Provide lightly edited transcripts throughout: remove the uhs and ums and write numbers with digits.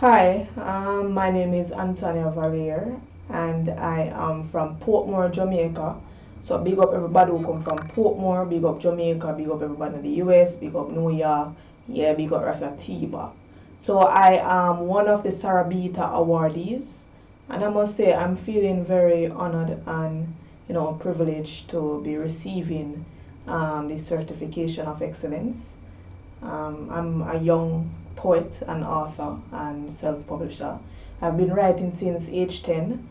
Hi, my name is Antonia Valaire, and I am from Portmore, Jamaica. So big up everybody who come from Portmore, big up Jamaica, big up everybody in the US, big up New York, yeah, big up Atiba. So I am one of the Sarabita awardees, and I must say I'm feeling very honored and privileged to be receiving this certification of excellence. I'm a young poet and author and self-publisher. I've been writing since age 10,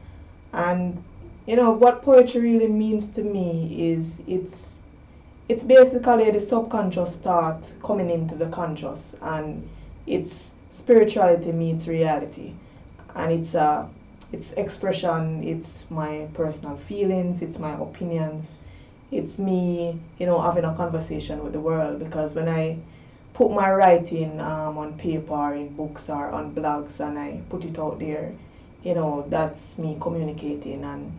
and what poetry really means to me is it's basically the subconscious thought coming into the conscious, and it's spirituality meets reality, and it's expression, it's my personal feelings, it's my opinions, it's me, having a conversation with the world. Because when I put my writing on paper, in books or on blogs, and I put it out there, that's me communicating, and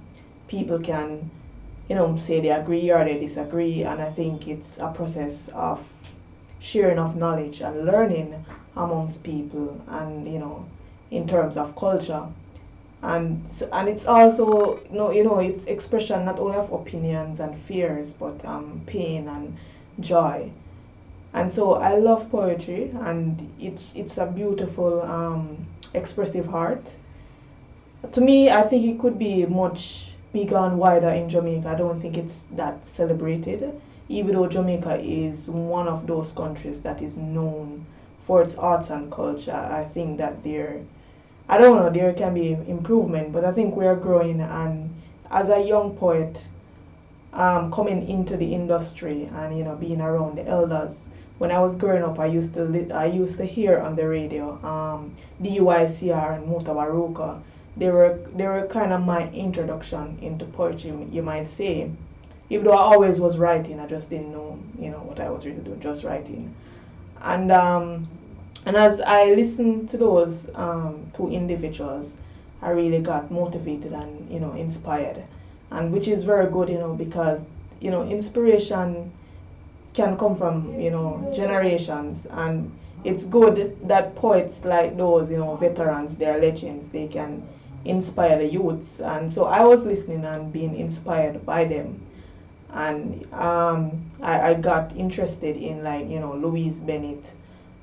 people can, say they agree or they disagree. And I think it's a process of sharing of knowledge and learning amongst people, and in terms of culture. And it's also it's expression not only of opinions and fears, but pain and joy. And so I love poetry, and it's a beautiful expressive art. To me, I think it could be much bigger and wider in Jamaica. I don't think it's that celebrated, even though Jamaica is one of those countries that is known for its arts and culture. I think that I don't know, there can be improvement, but I think we are growing. And as a young poet, coming into the industry and being around the elders. When I was growing up, I used to hear on the radio DUICR and Mutabaruka. They were kind of my introduction into poetry, you might say. Even though I always was writing, I just didn't know what I was really doing, just writing. And as I listened to those two individuals, I really got motivated and inspired, and which is very good, because inspiration can come from generations, and it's good that poets like those veterans, they are legends, they can inspire the youths. And so I was listening and being inspired by them, and I got interested in, like, Louise Bennett.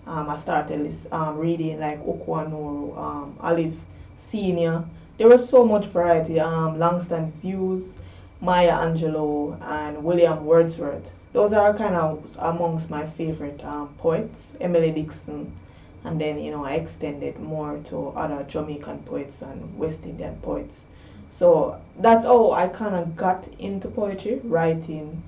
I started reading like Okwanoro, Olive Senior. There was so much variety. Langston Hughes, Maya Angelou, and William Wordsworth. Those are kind of amongst my favorite poets. Emily Dixon, and then I extended more to other Jamaican poets and West Indian poets. So that's how I kind of got into poetry writing.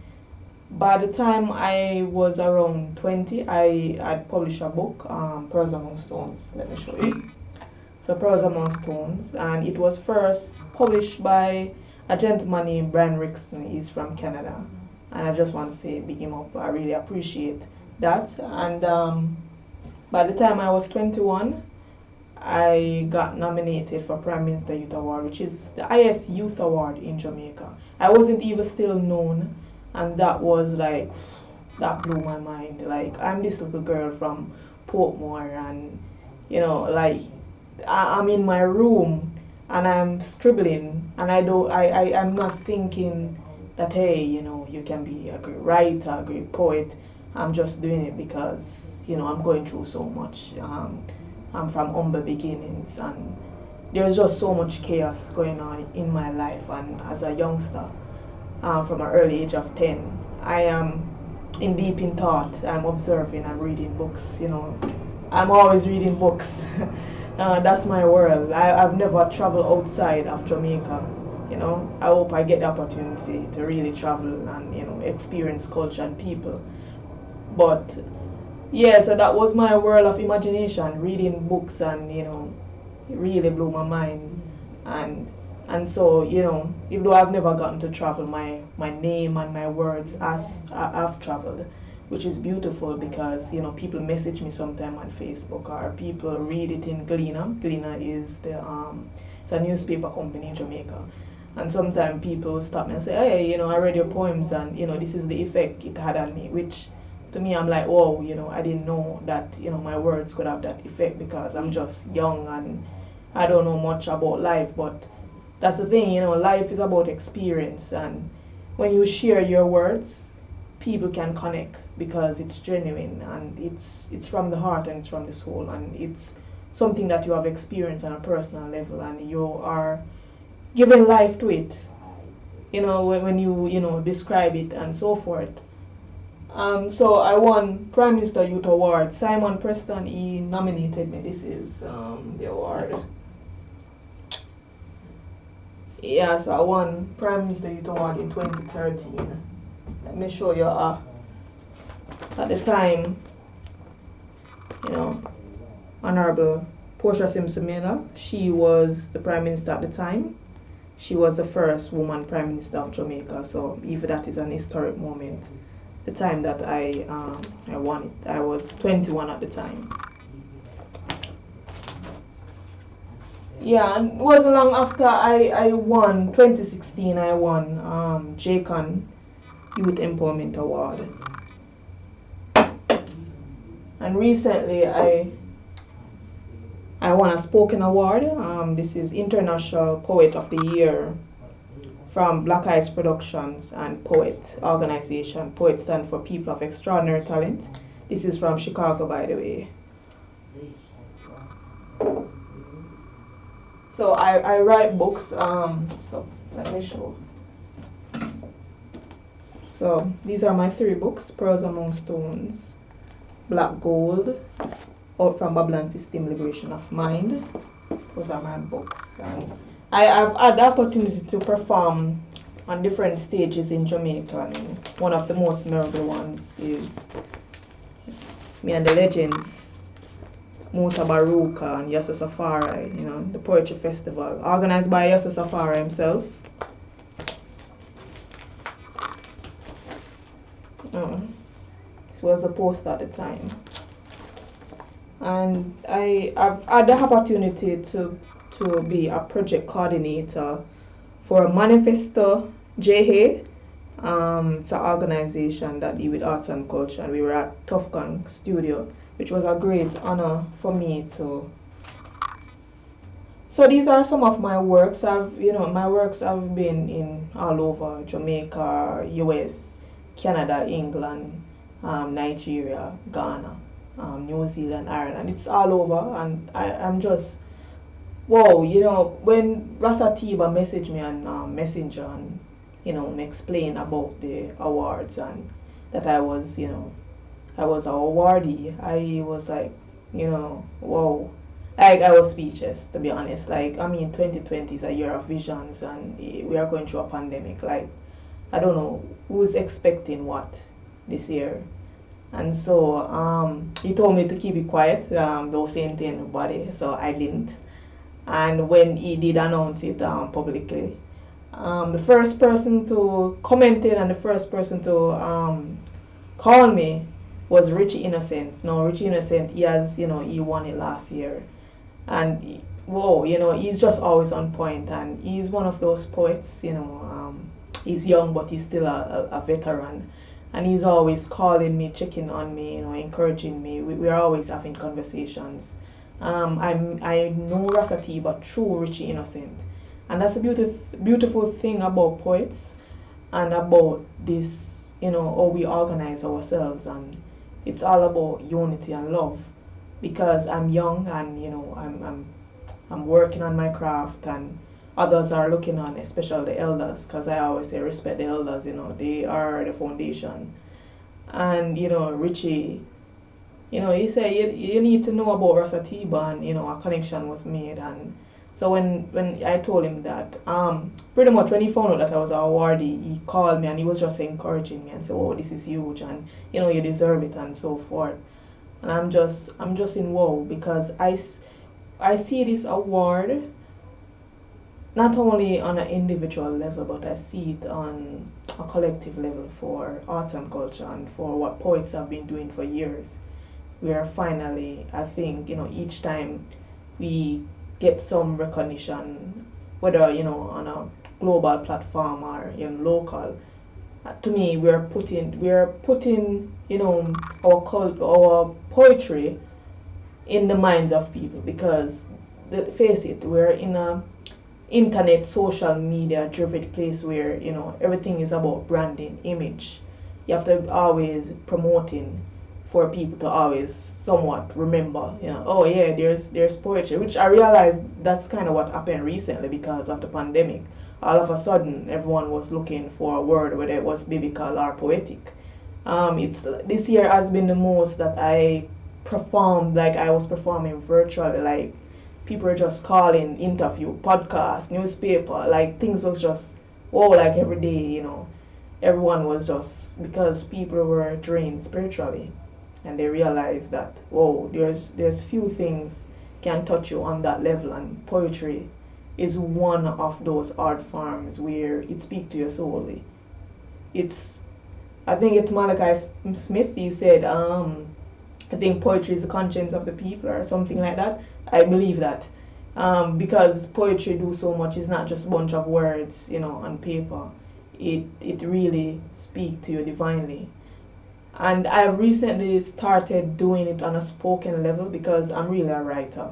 By the time I was around 20, I had published a book, Pearls Among Stones. Let me show you. So Pearls Among Stones, and it was first published by a gentleman named Brian Rickson. He's from Canada, and I just want to say big him up. I really appreciate that. And by the time I was 21, I got nominated for Prime Minister Youth Award, which is the highest youth award in Jamaica. I wasn't even still known, and that was like, that blew my mind. Like, I'm this little girl from Portmore, and like, I'm in my room and I'm scribbling, and I'm not thinking that, hey, you can be a great writer, a great poet. I'm just doing it because I'm going through so much. I'm from humble beginnings, and there's just so much chaos going on in my life. And as a youngster, from an early age of 10, I am in deep in thought. I'm observing, I'm reading books. I'm always reading books. That's my world. I've never traveled outside of Jamaica. I hope I get the opportunity to really travel and experience culture and people. But yeah, so that was my world of imagination, reading books, and it really blew my mind. And so, even though I've never gotten to travel, my name and my words as I've traveled, which is beautiful, because people message me sometime on Facebook, or people read it in Gleaner. Gleaner is it's a newspaper company in Jamaica, and sometimes people stop me and say, hey, I read your poems, and this is the effect it had on me, which to me, I'm like, whoa, I didn't know that, my words could have that effect because I'm just young and I don't know much about life. But that's the thing, life is about experience. And when you share your words, people can connect because it's genuine and it's from the heart and it's from the soul. And it's something that you have experienced on a personal level and you are giving life to it, when you describe it and so forth. So I won Prime Minister Youth Award. Simon Preston, he nominated me. This is the award. Yeah, so I won Prime Minister Youth Award in 2013. Let me show you. At the time, Honorable Portia Simpson Miller, she was the Prime Minister at the time. She was the first woman Prime Minister of Jamaica. So even that is an historic moment. The time that I won it, I was 21 at the time. Yeah, and it wasn't long after I won 2016. I won JCON Youth Empowerment Award, and recently I won a spoken award. This is International Poet of the Year from Black Eyes Productions and Poet Organization. Poet stands for People of Extraordinary Talent. This is from Chicago, by the way. So I write books. So let me show. So these are my 3 books: Pearls Among Stones, Black Gold, Out from Babylon System, Liberation of Mind. Those are my books. And I have had the opportunity to perform on different stages in Jamaica. And one of the most memorable ones is me and the legends, Mota Baruka and Yassa Safari, the Poetry Festival, organized by Yassa Safari himself. This was a poster at the time. And I've had the opportunity to be a project coordinator for Manifesto JA. It's an organization that deals with arts and culture, and we were at Tufcon Studio, which was a great honor for me to. So these are some of my works. My works have been in all over Jamaica, US, Canada, England, Nigeria, Ghana, New Zealand, Ireland. It's all over, and I'm just wow. When Atiba messaged me on Messenger and me explain about the awards and that I was an awardee, I was like, wow. Like, I was speechless, to be honest. 2020 is a year of visions, and we are going through a pandemic. I don't know who's expecting what this year. And so he told me to keep it quiet, don't say anything to anybody, so I didn't. And when he did announce it publicly, the first person to comment it and the first person to call me was Richie Innocent. Now, Richie Innocent, he won it last year. And, whoa, he's just always on point, and he's one of those poets, he's young, but he's still a veteran. And he's always calling me, checking on me, encouraging me. We're always having conversations. I know Atiba through Richie Innocent. And that's a beautiful thing about poets and about this, how we organize ourselves. And it's all about unity and love. Because I'm young and, I'm working on my craft, and others are looking on, especially the elders, because I always say respect the elders, they are the foundation. And, Richie, he said you need to know about Atiba, and, a connection was made. And so when I told him that, pretty much when he found out that I was an awardee, he called me and he was just encouraging me and said, oh, this is huge, and, you deserve it, and so forth. And I'm just in wow, because I see this award not only on an individual level, but I see it on a collective level for arts and culture and for what poets have been doing for years. We are finally, I think, each time we get some recognition, whether, on a global platform or local, to me, we are putting our poetry in the minds of people, because face it, we're in a internet social media driven place where everything is about branding, image. You have to always promoting for people to always somewhat remember, oh yeah, there's poetry, which I realized that's kind of what happened recently because of the pandemic. All of a sudden everyone was looking for a word, whether it was biblical or poetic. It's this year has been the most that I performed, like I was performing virtually, like people were just calling, interview, podcast, newspaper, like things was just whoa, like every day, everyone was just, because people were drained spiritually, and they realized that whoa, there's few things can touch you on that level, and poetry is one of those art forms where it speaks to your soul. It's I think it's Malachi Smith. He said, I think poetry is the conscience of the people or something like that. I believe that. Because poetry do so much. It's not just a bunch of words, on paper. It really speaks to you divinely. And I've recently started doing it on a spoken level because I'm really a writer.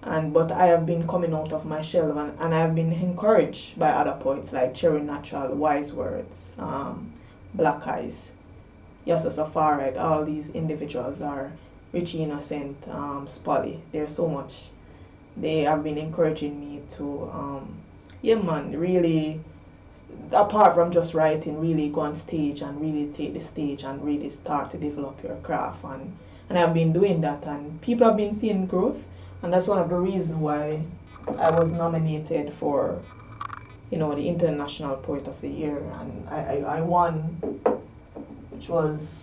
But I have been coming out of my shell, and I've been encouraged by other poets like Cherry Natural, Wise Words, Black Eyes, Yasa Safari. All these individuals are Richie Innocent, Spolly. There's so much. They have been encouraging me to, yeah man, really, apart from just writing, really go on stage and really take the stage and really start to develop your craft. And I've been doing that, and people have been seeing growth, and that's one of the reasons why I was nominated for, the International Poet of the Year, and I won, which was,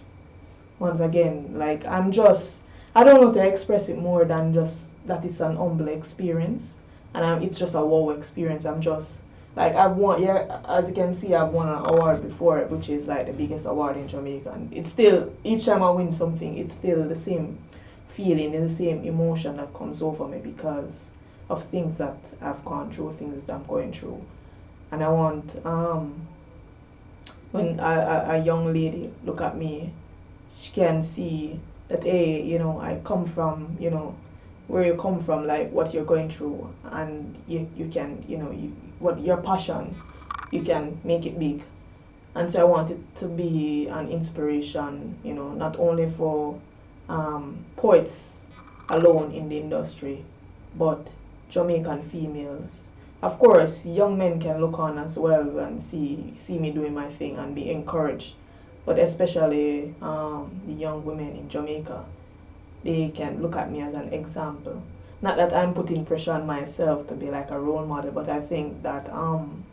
once again, like, I don't know how to express it more than just that it's an humble experience, and it's just a wow experience. I'm just, like, I've won, yeah, as you can see, I've won an award before, which is like the biggest award in Jamaica, and it's still, each time I win something, it's still the same feeling, the same emotion that comes over me because of things that I've gone through, things that I'm going through. And I want, when a young lady look at me, she can see that, hey, I come from, where you come from, like what you're going through, and you can, what your passion, you can make it big. And so I want it to be an inspiration, not only for poets alone in the industry, but Jamaican females. Of course, young men can look on as well and see me doing my thing and be encouraged, but especially the young women in Jamaica, they can look at me as an example. Not that I'm putting pressure on myself to be like a role model, but I think that I'm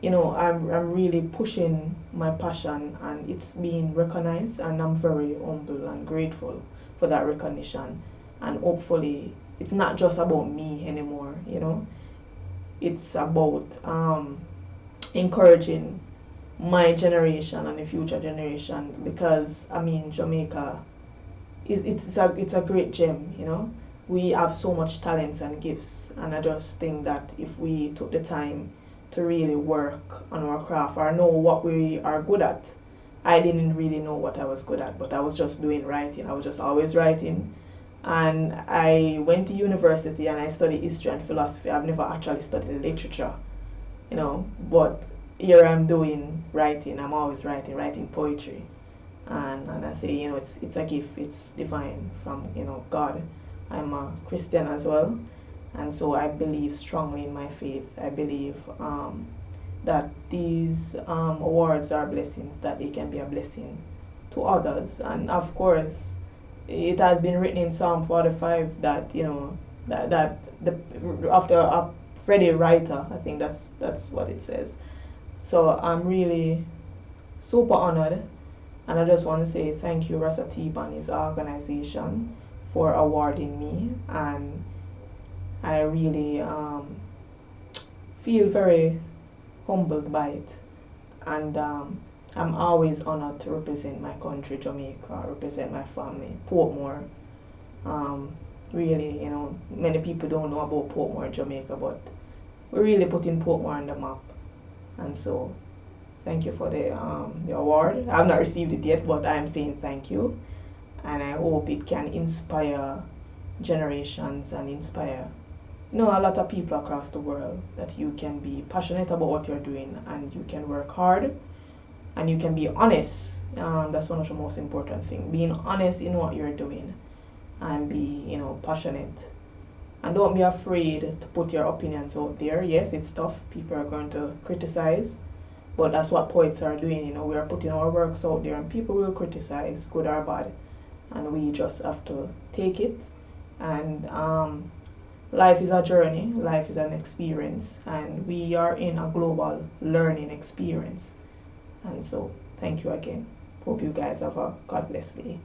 really pushing my passion, and it's being recognized, and I'm very humble and grateful for that recognition. And hopefully it's not just about me anymore, it's about encouraging my generation and the future generation, because Jamaica it's a great gem. We have so much talents and gifts, and I just think that if we took the time to really work on our craft or know what we are good at. I didn't really know what I was good at, but I was just doing writing. I was just always writing. And I went to university and I studied history and philosophy. I've never actually studied literature, but here I'm doing writing. I'm always writing poetry. And I say, it's a gift, it's divine from, God. I'm a Christian as well. And so I believe strongly in my faith. I believe that these awards are blessings, that they can be a blessing to others. And of course, it has been written in Psalm 45 that, that after a Freddie writer, I think that's what it says. So I'm really super honored. And I just want to say thank you, Atiba and his organization, for awarding me. And I really feel very humbled by it, and I'm always honored to represent my country, Jamaica, represent my family, Portmore. Really, many people don't know about Portmore, Jamaica, but we're really putting Portmore on the map, and so Thank you for the award. I've not received it yet, but I'm saying thank you, and I hope it can inspire generations and inspire a lot of people across the world, that you can be passionate about what you're doing and you can work hard and you can be honest. That's one of the most important things. Being honest in what you're doing and be, passionate. And don't be afraid to put your opinions out there. Yes, it's tough. People are going to criticize. But that's what poets are doing. We are putting our works out there and people will criticize, good or bad. And we just have to take it. And life is a journey. Life is an experience. And we are in a global learning experience. And so, thank you again. Hope you guys have a God bless day.